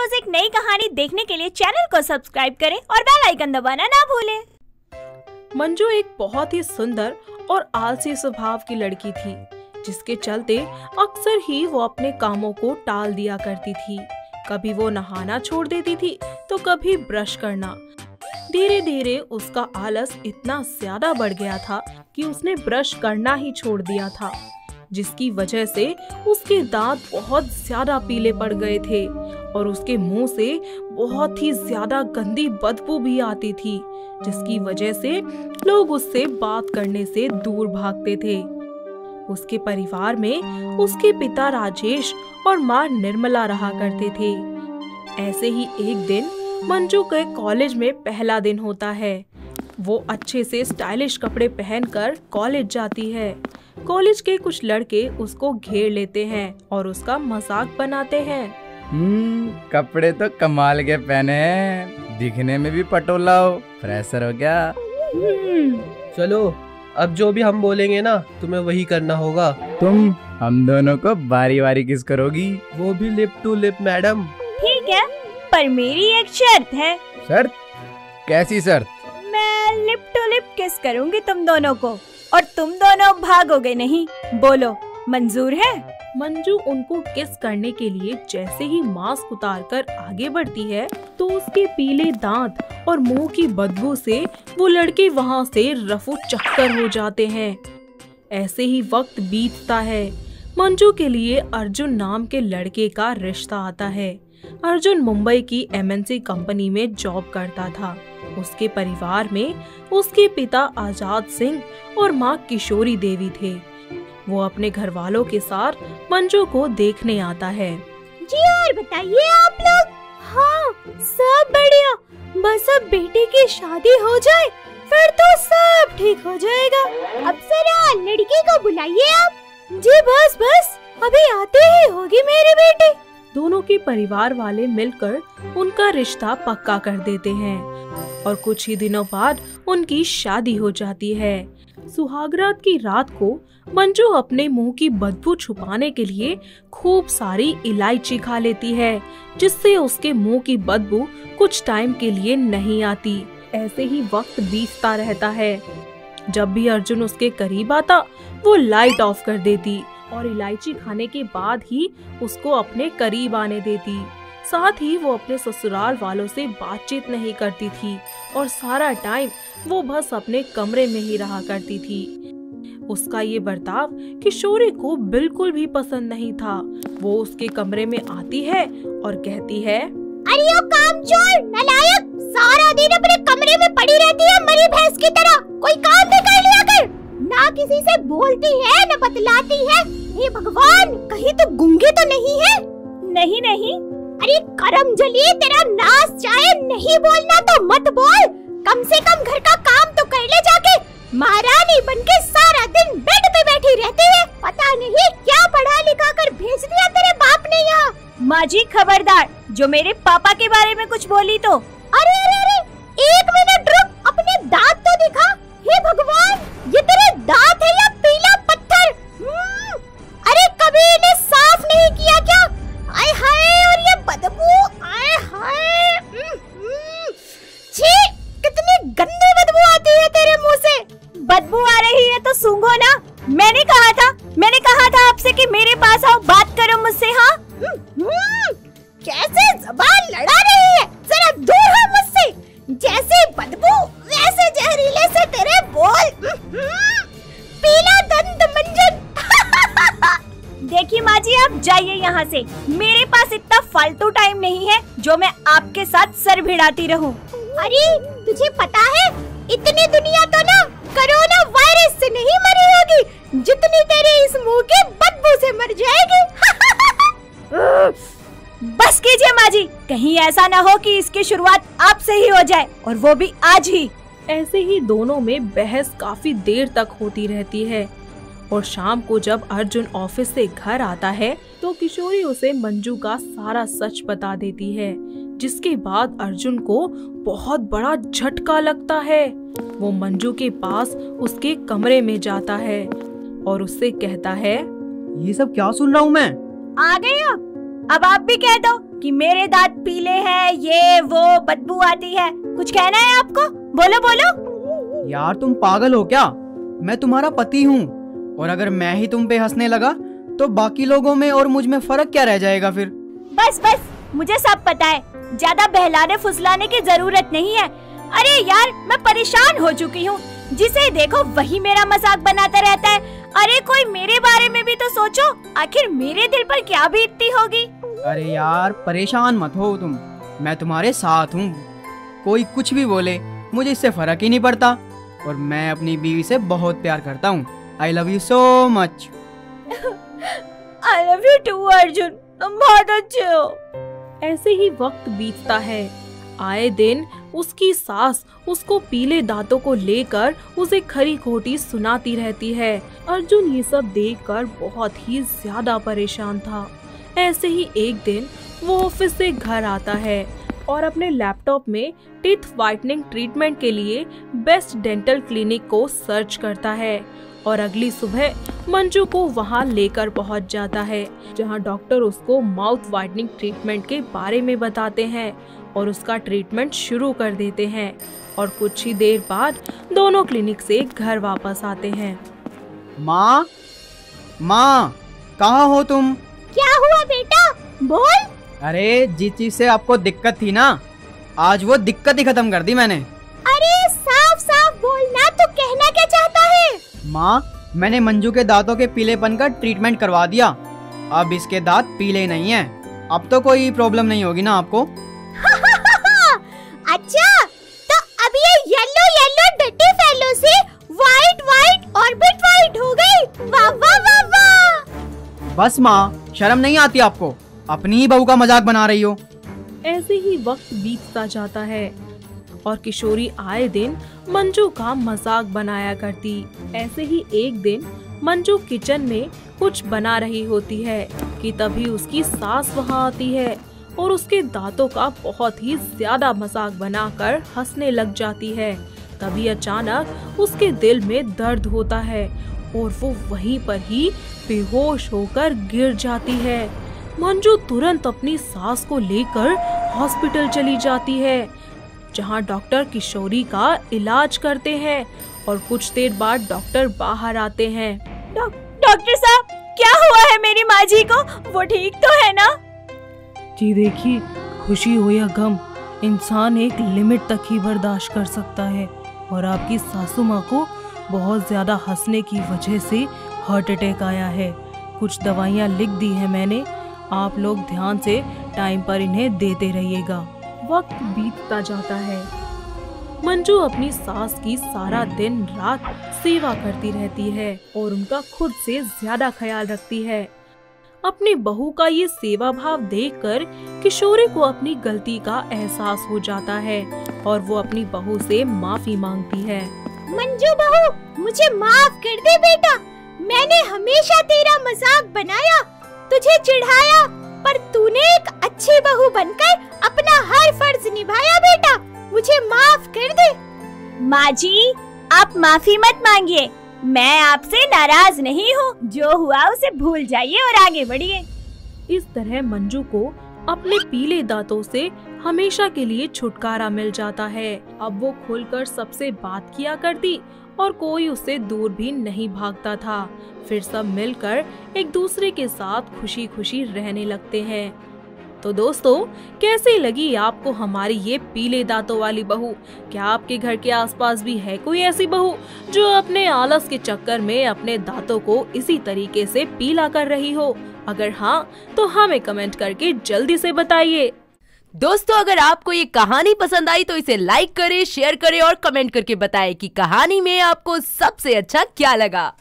रोज एक नई कहानी देखने के लिए चैनल को सब्सक्राइब करें और बेल आइकन दबाना ना भूलें। मंजू एक बहुत ही सुंदर और आलसी स्वभाव की लड़की थी, जिसके चलते अक्सर ही वो अपने कामों को टाल दिया करती थी। कभी वो नहाना छोड़ देती थी तो कभी ब्रश करना। धीरे धीरे उसका आलस इतना ज्यादा बढ़ गया था कि उसने ब्रश करना ही छोड़ दिया था, जिसकी वजह से उसके दांत बहुत ज्यादा पीले पड़ गए थे और उसके मुंह से बहुत ही ज्यादा गंदी बदबू भी आती थी, जिसकी वजह से लोग उससे बात करने से दूर भागते थे। उसके परिवार में उसके पिता राजेश और माँ निर्मला रहा करते थे। ऐसे ही एक दिन मंजू के कॉलेज में पहला दिन होता है। वो अच्छे से स्टाइलिश कपड़े पहनकर कॉलेज जाती है। कॉलेज के कुछ लड़के उसको घेर लेते हैं और उसका मजाक बनाते हैं। कपड़े तो कमाल के पहने हैं, दिखने में भी पटोला हो, फ्रेशर हो क्या? चलो अब जो भी हम बोलेंगे ना तुम्हें वही करना होगा। तुम हम दोनों को बारी बारी किस करोगी? वो भी लिप टू लिप मैडम। ठीक है, पर मेरी एक शर्त है। शर्त? कैसी शर्त? मैं लिप टू लिप किस करूंगी तुम दोनों को और तुम दोनों भागोगे नहीं। बोलो, मंजूर है? मंजू उनको किस करने के लिए जैसे ही मास्क उतारकर आगे बढ़ती है तो उसके पीले दांत और मुंह की बदबू से वो लड़के वहाँ से रफू चक्कर हो जाते हैं। ऐसे ही वक्त बीतता है। मंजू के लिए अर्जुन नाम के लड़के का रिश्ता आता है। अर्जुन मुंबई की MNC कंपनी में जॉब करता था। उसके परिवार में उसके पिता आजाद सिंह और माँ किशोरी देवी थे। वो अपने घर वालों के साथ मंजू को देखने आता है। जी और बताइए आप लोग? हाँ, सब बढ़िया। बस अब बेटे की शादी हो जाए फिर तो सब ठीक हो जाएगा। अब जरा लड़की को बुलाइए आप। जी बस बस, अभी आते ही होगी मेरी बेटी। दोनों के परिवार वाले मिलकर उनका रिश्ता पक्का कर देते हैं और कुछ ही दिनों बाद उनकी शादी हो जाती है। सुहागरात की रात को मंजू अपने मुंह की बदबू छुपाने के लिए खूब सारी इलायची खा लेती है, जिससे उसके मुंह की बदबू कुछ टाइम के लिए नहीं आती। ऐसे ही वक्त बीतता रहता है। जब भी अर्जुन उसके करीब आता वो लाइट ऑफ कर देती और इलायची खाने के बाद ही उसको अपने करीब आने देती। साथ ही वो अपने ससुराल वालों से बातचीत नहीं करती थी और सारा टाइम वो बस अपने कमरे में ही रहा करती थी। उसका ये बर्ताव किशोरी को बिल्कुल भी पसंद नहीं था। वो उसके कमरे में आती है और कहती है, अरे ओ कामचोर नालायक, सारा दिन अपने कमरे में पड़ी रहती है मरी भैंस की तरह। कोई काम भी कर लिया कर। ना किसी से बोलती है न बतलाती है। हे भगवान, कहीं तो गूंगी तो नहीं है? नहीं नहीं। अरे करम जली, तेरा नाश चाहे। नहीं बोलना तो मत बोल, कम से कम घर का काम तो कर ले जाके। महारानी बनके सारा दिन बेड पे बैठी रहती है। पता नहीं क्या पढ़ा लिखा कर भेज दिया तेरे बाप ने यहाँ। माँ जी खबरदार, जो मेरे पापा के बारे में कुछ बोली तो। अरे अरे अरे, एक मिनट रुक, अपने दांत तो दिखा। हे भगवान, ये तेरे दांत है या पीला पत्थर? अरे कभी इन्हें साफ नहीं किया क्या? आय हाय, और ये बदबू, आय हाय। छी, कितनी गंदी बदबू आती है तेरे मुंह से। बदबू आ रही है तो सूंघो ना। मैंने कहा था आपसे कि मेरे पास आओ, बात करो मुझसे। हाँ, कैसे ज़बान लड़ा रही है, जरा दूर हो मुझसे। जैसे बदबू वैसे जहरीले से तेरे बोल। पीला दंत मंजन। देखिए माँ जी, आप जाइए यहाँ से। मेरे पास इतना फालतू टाइम नहीं है जो मैं आपके साथ सर भिड़ाती रहूं। अरे तुझे पता है, इतनी दुनिया तो ना कोरोना वायरस से नहीं मरी होगी जितनी तेरे इस मुंह की बदबू से मर जाएगी। बस कीजिए माँ जी, कहीं ऐसा ना हो कि इसकी शुरुआत आपसे ही हो जाए, और वो भी आज ही। ऐसे ही दोनों में बहस काफी देर तक होती रहती है और शाम को जब अर्जुन ऑफिस से घर आता है तो किशोरी उसे मंजू का सारा सच बता देती है, जिसके बाद अर्जुन को बहुत बड़ा झटका लगता है। वो मंजू के पास उसके कमरे में जाता है और उससे कहता है, ये सब क्या सुन रहा हूँ मैं? आ गए अब आप भी कह दो कि मेरे दांत पीले हैं, ये वो बदबू आती है। कुछ कहना है आपको? बोलो बोलो। यार तुम पागल हो क्या? मैं तुम्हारा पति हूँ, और अगर मैं ही तुम पे हंसने लगा तो बाकी लोगों में और मुझ में फर्क क्या रह जाएगा फिर? बस बस, मुझे सब पता है, ज्यादा बहलाने फुसलाने की जरूरत नहीं है। अरे यार, मैं परेशान हो चुकी हूँ। जिसे देखो वही मेरा मजाक बनाता रहता है। अरे कोई मेरे बारे में भी तो सोचो, आखिर मेरे दिल पर क्या बीतती होगी। अरे यार परेशान मत हो तुम, मैं तुम्हारे साथ हूँ। कोई कुछ भी बोले मुझे इससे फर्क ही नहीं पड़ता, और मैं अपनी बीवी से बहुत प्यार करता हूँ। I love you so much. I love you too Arjun, तुम बहुत अच्छे हो। ऐसे ही वक्त बीतता है। आए दिन उसकी सास उसको पीले दांतों को लेकर उसे खरी खोटी सुनाती रहती है। अर्जुन ये सब देखकर बहुत ही ज्यादा परेशान था। ऐसे ही एक दिन वो ऑफिस से घर आता है और अपने लैपटॉप में टीथ व्हाइटनिंग ट्रीटमेंट के लिए बेस्ट डेंटल क्लिनिक को सर्च करता है, और अगली सुबह मंजू को वहां लेकर पहुंच जाता है, जहां डॉक्टर उसको माउथ व्हाइटनिंग ट्रीटमेंट के बारे में बताते हैं और उसका ट्रीटमेंट शुरू कर देते हैं। और कुछ ही देर बाद दोनों क्लिनिक से घर वापस आते हैं। माँ, माँ, कहाँ हो तुम? क्या हुआ बेटा, बोल। अरे जिस चीज से आपको दिक्कत थी ना, आज वो दिक्कत ही खत्म कर दी मैंने। अरे साफ साफ बोलना, तो कहना क्या चाहता है? माँ, मैंने मंजू के दांतों के पीलेपन का ट्रीटमेंट करवा दिया। अब इसके दांत पीले नहीं हैं। अब तो कोई प्रॉब्लम नहीं होगी ना आपको? अच्छा, तो अब ये येलो येलो डटी फेलो से व्हाइट व्हाइट ऑर्बिट व्हाइट हो गई। वाह वाह वाह वाह। बस माँ, शर्म नहीं आती आपको? अपनी ही बहू का मजाक बना रही हो। ऐसे ही वक्त बीतता जाता है और किशोरी आए दिन मंजू का मजाक बनाया करती। ऐसे ही एक दिन मंजू किचन में कुछ बना रही होती है कि तभी उसकी सास वहां आती है और उसके दांतों का बहुत ही ज्यादा मजाक बनाकर हंसने लग जाती है। तभी अचानक उसके दिल में दर्द होता है और वो वहीं पर ही बेहोश होकर गिर जाती है। मंजू तुरंत अपनी सास को लेकर हॉस्पिटल चली जाती है, जहां डॉक्टर किशोरी का इलाज करते हैं और कुछ देर बाद डॉक्टर बाहर आते हैं। डॉक्टर साहब, क्या हुआ है मेरी माँ जी को? वो ठीक तो है ना? जी देखिए, खुशी हो या गम, इंसान एक लिमिट तक ही बर्दाश्त कर सकता है, और आपकी सासू माँ को बहुत ज्यादा हंसने की वजह से हार्ट अटैक आया है। कुछ दवाइयाँ लिख दी है मैंने, आप लोग ध्यान से टाइम पर इन्हें देते रहिएगा। वक्त बीतता जाता है। मंजू अपनी सास की सारा दिन रात सेवा करती रहती है और उनका खुद से ज्यादा ख्याल रखती है। अपनी बहू का ये सेवा भाव देखकर किशोरी को अपनी गलती का एहसास हो जाता है और वो अपनी बहू से माफी मांगती है। मंजू बहू, मुझे माफ कर दे बेटा। मैंने हमेशा तेरा मजाक बनाया, तुझे चिढ़ाया, पर तूने एक अच्छी बहू बनकर अपना हर फर्ज निभाया बेटा। मुझे माफ कर दे। माँ जी, आप माफी मत मांगिए, मैं आपसे नाराज नहीं हूँ। जो हुआ उसे भूल जाइए और आगे बढ़िए। इस तरह मंजू को अपने पीले दांतों से हमेशा के लिए छुटकारा मिल जाता है। अब वो खुलकर सबसे बात किया करती और कोई उससे दूर भी नहीं भागता था। फिर सब मिलकर एक दूसरे के साथ खुशी खुशी रहने लगते हैं। तो दोस्तों, कैसी लगी आपको हमारी ये पीले दांतों वाली बहू? क्या आपके घर के आसपास भी है कोई ऐसी बहू जो अपने आलस के चक्कर में अपने दांतों को इसी तरीके से पीला कर रही हो? अगर हाँ, तो हमें कमेंट करके जल्दी से बताइए। दोस्तों, अगर आपको ये कहानी पसंद आई तो इसे लाइक करें, शेयर करें और कमेंट करके बताएं कि कहानी में आपको सबसे अच्छा क्या लगा।